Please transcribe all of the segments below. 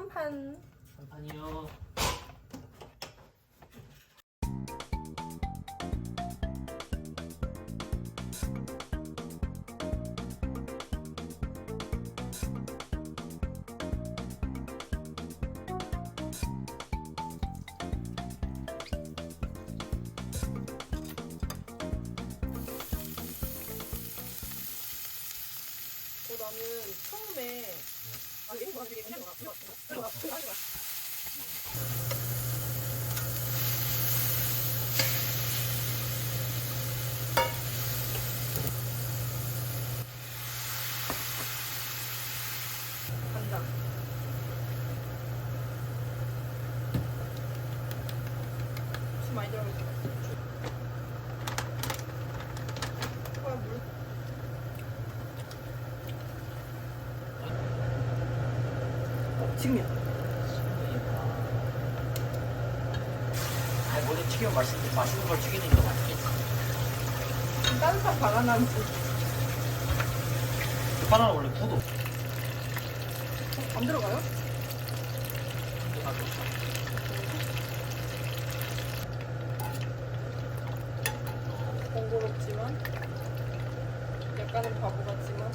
3판. 3판이요. 나는 처음에 이거 되게 그냥 간장. 좀 많이 들어가겠다. 물. 지금이야. 아니 뭐든 튀기면 맛있는 걸 튀기니까 맛있겠지. 따뜻한 바나나 물. 바나나 원래 구도. 안 들어가요? 번거롭지만 약간은 바보 같지만.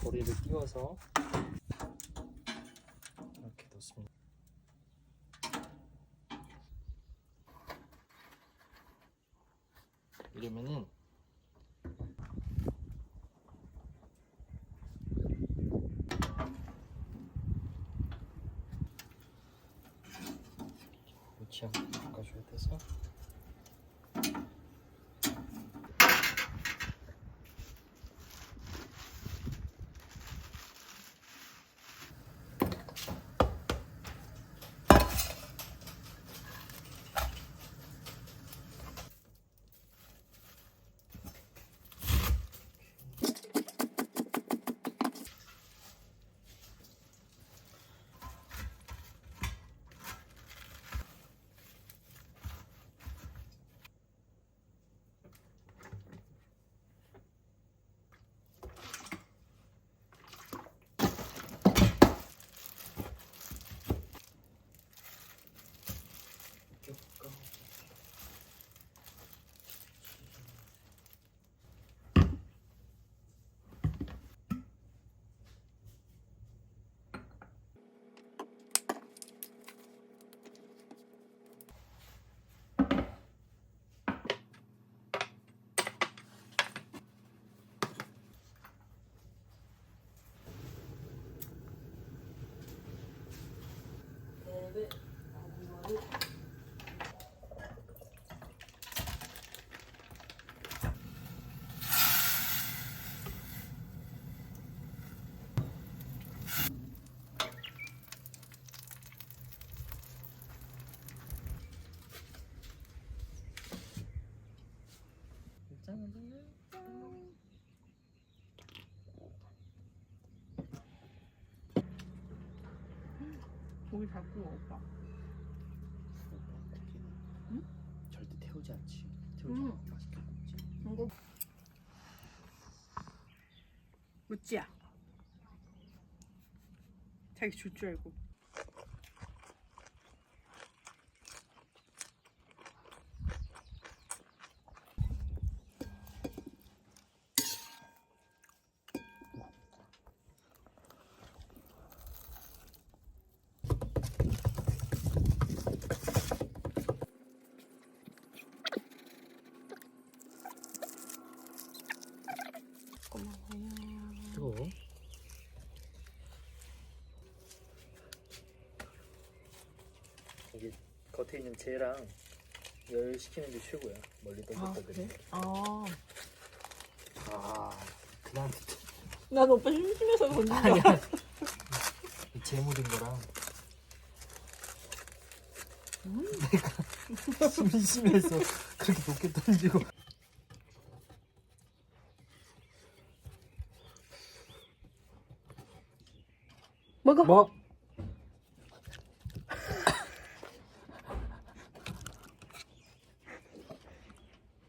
고리를 끼워서 이렇게 놓습니다. 이러면은 위치 한번 바꿔줘야 돼서 고기 잘 구워 오빠. 응? 절대 태우지 않지. 태우지 응. 않고 맛있게 먹지. 이거 무찌야. 자기 줄 줄 알고. 뜨거워. 이게 겉에 있는 재랑 열 식히는 게 최고야. 멀리 떠들떠들. 아. 그냥 난 오빠 심심해서 건진 줄 아니야. 알았어. 재 묻은 거랑 내가 심심해서 그렇게 높게 던지고. 먹어. 뭐?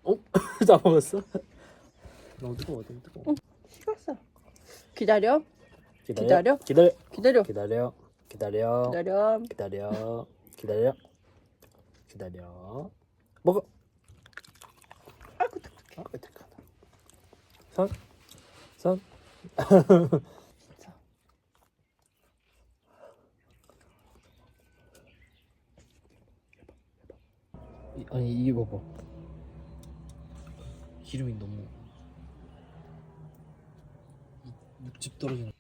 어? 다 먹었어? 너무 뜨거워, 너무 뜨거워. 식었어. 기다려. 기다려. 기다려. 기다려. 기다려. 기다려. 기다려. 기다려. 기다려. 기다려. 먹어. 아이고 어떡하다. 손. 손. 아니 이거 봐봐. 기름이 너무 육즙 떨어지는.